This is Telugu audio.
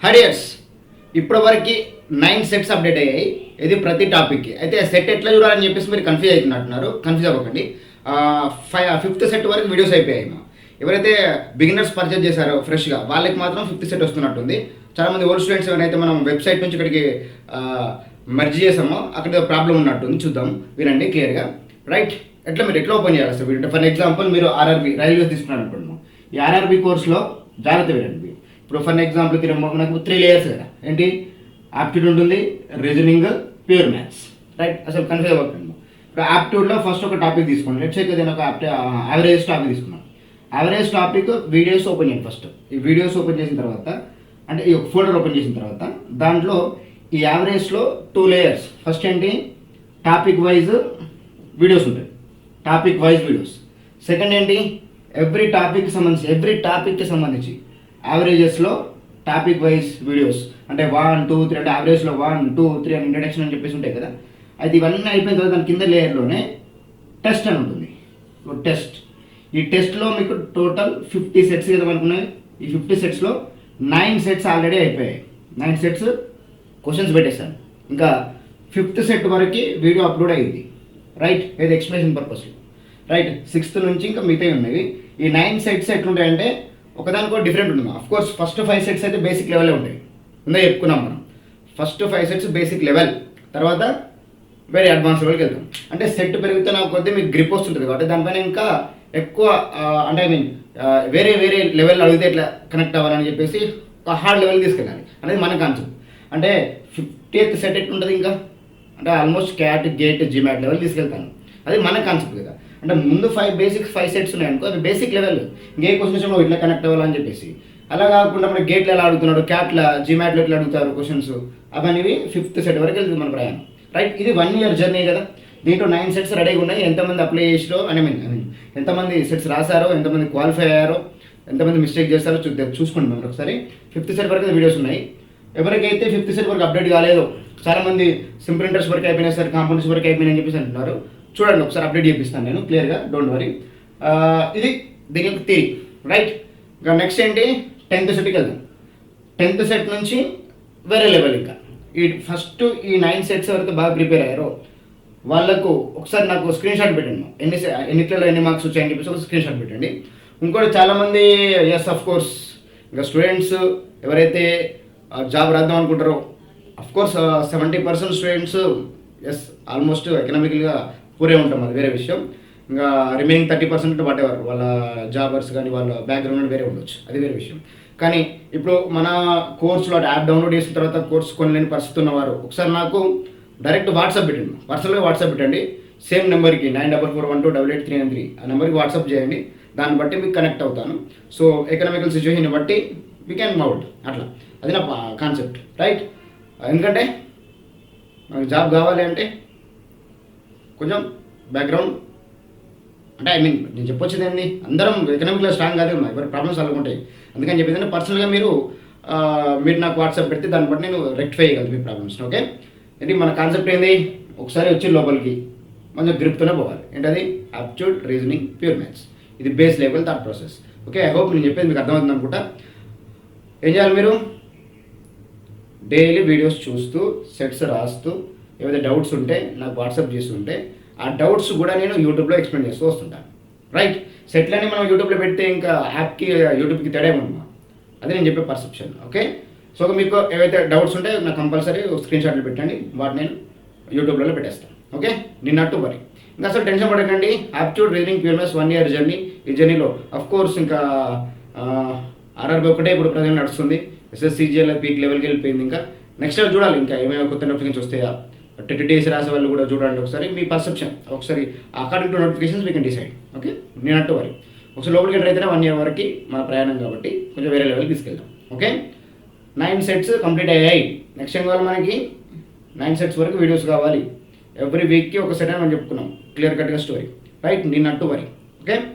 హడియర్స్ ఇప్పటివరకు 9 సెట్స్ అప్డేట్ అయ్యాయి. ఇది ప్రతి టాపిక్కి. అయితే సెట్ ఎట్లా చూడాలని చెప్పేసి మీరు కన్ఫ్యూజ్ అవుతున్నట్టున్నారు. కన్ఫ్యూజ్ అవ్వకండి. 5th సెట్ వరకు వీడియోస్ అయిపోయాయి. ఎవరైతే బిగినర్స్ పర్చేజ్ చేశారో ఫ్రెష్గా వాళ్ళకి మాత్రం 5th సెట్ వస్తున్నట్టుంది. చాలామంది ఓల్డ్ స్టూడెంట్స్ ఎవరైతే మనం వెబ్సైట్ నుంచి ఇక్కడికి మర్జ్ చేసామో అక్కడ ప్రాబ్లం ఉన్నట్టుంది. చూద్దాం, వినండి క్లియర్గా. రైట్, మీరు ఎట్లా ఓపెన్ చేయాలి అసలు వీడియో? ఫర్ ఎగ్జాంపుల్ మీరు ఆర్ఆర్బీ రైల్వేస్ తీసుకున్నారు అనుకుంటున్నాం. ఈ ఆర్ఆర్బీ కోర్సులో జాగ్రత్త వినండి. ఇప్పుడు ఫర్ ఎగ్జాంపుల్ నాకు 3 లేయర్స్ కదా. ఏంటి? ఆప్టిట్యూడ్ ఉంటుంది, రీజనింగ్, ప్యూర్ మ్యాథ్స్. రైట్, అసలు కన్ఫ్యూజ్ అవ్వకండి. ఇప్పుడు ఆప్టిట్యూడ్లో ఫస్ట్ ఒక టాపిక్ తీసుకోండి. లెట్స్ సే నేను ఒక యావరేజ్ టాపిక్ తీసుకున్నాను. యావరేజ్ టాపిక్ వీడియోస్ ఓపెన్ చేయండి. ఫస్ట్ ఈ వీడియోస్ ఓపెన్ చేసిన తర్వాత, అంటే ఈ ఫోల్డర్ ఓపెన్ చేసిన తర్వాత దాంట్లో ఈ యావరేజ్లో 2 లేయర్స్. ఫస్ట్ ఏంటి? టాపిక్ వైజ్ వీడియోస్ ఉంటాయి, టాపిక్ వైజ్ వీడియోస్. సెకండ్ ఏంటి? ఎవ్రీ టాపిక్కి సంబంధించి యావరేజెస్లో టాపిక్ వైజ్ వీడియోస్. అంటే 1, 2, 3 అంటే యావరేజ్లో 1, 2, 3 అని ఇంట్రడక్షన్ అని చెప్పేసి ఉంటాయి కదా. అది ఇవన్నీ అయిపోయిన తర్వాత దాని కింద లేయర్లోనే టెస్ట్ అని ఉంటుంది. టెస్ట్. ఈ టెస్ట్లో మీకు టోటల్ 50 సెట్స్ కదా అనుకున్నాయి. ఈ 50 సెట్స్లో 9 సెట్స్ ఆల్రెడీ అయిపోయాయి. 9 సెట్స్ క్వశ్చన్స్ పెట్టేశాను. ఇంకా 5th సెట్ వరకు వీడియో అప్లోడ్ అయ్యింది. రైట్, ఏది ఎక్స్ప్లెనేషన్ పర్పస్. రైట్, 6th నుంచి ఇంకా మిగతాయి ఉన్నాయి. ఈ 9 సెట్స్ ఎట్లుంటాయంటే ఒకదానికో డిఫరెంట్ ఉంటుంది. అఫ్కోర్స్ ఫస్ట్ 5 సెట్స్ అయితే బేసిక్ లెవెలే ఉంటాయి. ఉందా చెప్పుకున్నాం మనం. ఫస్ట్ 5 సెట్స్ బేసిక్ లెవెల్, తర్వాత వెరీ అడ్వాన్స్ లెవెల్కి వెళ్తాం. అంటే సెట్ పెరుగుతున్న కొద్దీ మీకు గ్రిప్ వస్తుంటుంది కాబట్టి దానిపైన ఇంకా ఎక్కువ అంటే వేరే లెవెల్ అడిగితే ఎట్లా కనెక్ట్ అవ్వాలని చెప్పేసి ఒక హార్డ్ లెవెల్ తీసుకెళ్ళాలి అనేది మన కాన్సెప్ట్. అంటే 50th సెట్ ఎట్లుంటుంది ఇంకా అంటే almost cat, gate, GMAT level తీసుకెళ్తాను. అది మన కాన్సెప్ట్ కదా. అంటే ముందు 5 సెట్స్ ఉన్నాయనుకో, అవి బేసిక్ లెవెల్. ఇంకే క్వశ్చన్స్ ఇట్లా కనెక్ట్ అవ్వాలని చెప్పేసి. అలా కాకుండా మన గేట్లు ఎలా అడుగుతున్నాడు, క్యాట్ల, జిమాట్లో ఎట్లా అడుగుతారు క్వశ్చన్స్, అవన్నీ 5th సెట్ వరకు వెళ్తుంది మన ప్రయాణం. రైట్, ఇది 1 year జర్నీ కదా. దీంట్లో 9 సెట్స్ రెడీగా ఉన్నాయి. ఎంతమంది అప్లై చేసారో ఎంతమంది సెట్స్ రాశారో, ఎంతమంది క్వాలిఫై అయ్యారో, ఎంతమంది మిస్టేక్ చేస్తారో చూసుకోండి మనం ఒకసారి. 5th సెట్ వరకు వీడియోస్ ఉన్నాయి. ఎవరికైతే 5th సెట్ వరకు అప్డేట్ కాలేదో, చాలామంది సింపుల్ ఇంట్రెస్ట్ వరకు అయిపోయినా సార్, కాంపౌండ్స్ వరకు అయిపోయినాయని చెప్పేసి అంటున్నారు. చూడండి, ఒకసారి అప్డేట్ చేపిస్తాను నేను క్లియర్గా, డోంట్ వరీ. ఇది దీని యొక్క థియరీ. రైట్, ఇంకా నెక్స్ట్ ఏంటి? 10th సెట్కి వెళ్దాం. 10th సెట్ నుంచి వేరే లెవెల్. ఇంకా ఈ ఫస్ట్ ఈ 9 సెట్స్ ఎవరైతే బాగా ప్రిపేర్ అయ్యారో వాళ్ళకు ఒకసారి నాకు స్క్రీన్ షాట్ పెట్టండి. ఎన్నిట్లో ఎన్ని మార్క్స్ వచ్చాయని చెప్పేసి ఒక స్క్రీన్ షాట్ పెట్టండి. ఇంకోటి చాలామంది ఎస్ అఫ్ కోర్స్ ఇంకా స్టూడెంట్స్ ఎవరైతే జాబ్ రాద్దాం అనుకుంటారో, అఫ్కోర్స్ 70% స్టూడెంట్స్ ఎస్ ఆల్మోస్ట్ ఎకనామికల్గా పూరే ఉంటాం, అది వేరే విషయం. ఇంకా రిమైనింగ్ 30% వాటెవర్ వాళ్ళ జాబర్స్ కానీ వాళ్ళ బ్యాక్గ్రౌండ్ వేరే ఉండొచ్చు, అది వేరే విషయం. కానీ ఇప్పుడు మన కోర్సులో యాప్ డౌన్లోడ్ చేసిన తర్వాత కోర్స్ కొనలేని పరిస్థితి ఉన్నవారు ఒకసారి నాకు డైరెక్ట్ వాట్సాప్ పెట్టండి, పర్సనల్గా వాట్సాప్ పెట్టండి. సేమ్ నెంబర్కి 9441288393 ఆ నెంబర్కి వాట్సాప్ చేయండి. దాన్ని బట్టి మీకు కనెక్ట్ అవుతాను. సో ఎకనామికల్ సిచ్యువేషన్ బట్టి వీ క్యాన్ మూవ్ అవుట్. అట్లా అది నా కాన్సెప్ట్. రైట్, ఎందుకంటే మనకు జాబ్ కావాలి అంటే కొంచెం బ్యాక్గ్రౌండ్ అంటే నేను చెప్పొచ్చేది ఏంటి, అందరం ఎకనామిక్లో స్ట్రాంగ్ కాదు, ఎవరి ప్రాబ్లమ్స్ అలాగుంటాయి. అందుకని చెప్పేది పర్సనల్గా మీరు నాకు వాట్సాప్ పెడితే దాన్ని బట్టి నేను రెక్టిఫై చేయగలను మీ ప్రాబ్లమ్స్. ఓకే, ఏంటి మన కాన్సెప్ట్ ఏంది? ఒకసారి వచ్చి లోపలికి కొంచెం గ్రిప్తోనే పోవాలి. ఏంటది? Aptitude, reasoning, pure maths. ఇది base level thought process. Okay, I hope నేను చెప్పేది మీకు అర్థమవుతుంది అనుకుంటా. ఏం చేయాలి? మీరు డైలీ వీడియోస్ చూస్తూ సెట్స్ రాస్తూ ఏవైతే డౌట్స్ ఉంటే నాకు వాట్సాప్ చేస్తుంటే ఆ డౌట్స్ కూడా నేను యూట్యూబ్లో ఎక్స్ప్లెయిన్ చేస్తూ వస్తుంటాను. రైట్, సెట్లని మనం యూట్యూబ్లో పెడితే ఇంకా యాప్కి యూట్యూబ్కి తేడా ఉండదు. అది నేను చెప్పే పర్సెప్షన్. ఓకే, సో మీకు ఏవైతే డౌట్స్ ఉంటే నాకు కంపల్సరీ స్క్రీన్ షాట్లు పెట్టండి, వాటిని నేను యూట్యూబ్లో పెట్టేస్తాను. ఓకే, నిన్నట్టు మరి ఇంకా అసలు టెన్షన్ పడకండి. Aptitude, reasoning, pure maths 1 year journey. ఈ జర్నీలో అఫ్కోర్స్ ఇంకా ఆర్ఆర్బీ ఒకటే ఇప్పుడు ప్రజెంట్ నడుస్తుంది. SSCGL పీక్ లెవెల్కి వెళ్ళిపోయింది. ఇంకా నెక్స్ట్ లెవెల్ చూడాలి, ఇంకా ఏమైనా కొత్త నోటిఫికేషన్స్ వస్తాయా, TTS రాసే వాళ్ళు కూడా చూడండి ఒకసారి. మీ పర్సెప్షన్ ఒకసారి according to notifications we can decide. Okay, నేనట్టు వరకు ఒకసారి లోపలికి ఎంటర్ అయితేనే 1 year వరకు మన ప్రయాణం కాబట్టి కొంచెం వేరే లెవెల్కి తీసుకెళ్తాం. ఓకే, 9 సెట్స్ కంప్లీట్ అయ్యాయి. నెక్స్ట్ ఏం కావాలి మనకి? 9 సెట్స్ వరకు వీడియోస్ కావాలి. ఎవ్రీ వీక్కి ఒక సెట్ అని మనం చెప్పుకున్నాం, క్లియర్ కట్గా స్టోరీ. రైట్, నిన్నట్టు వరకు. ఓకే.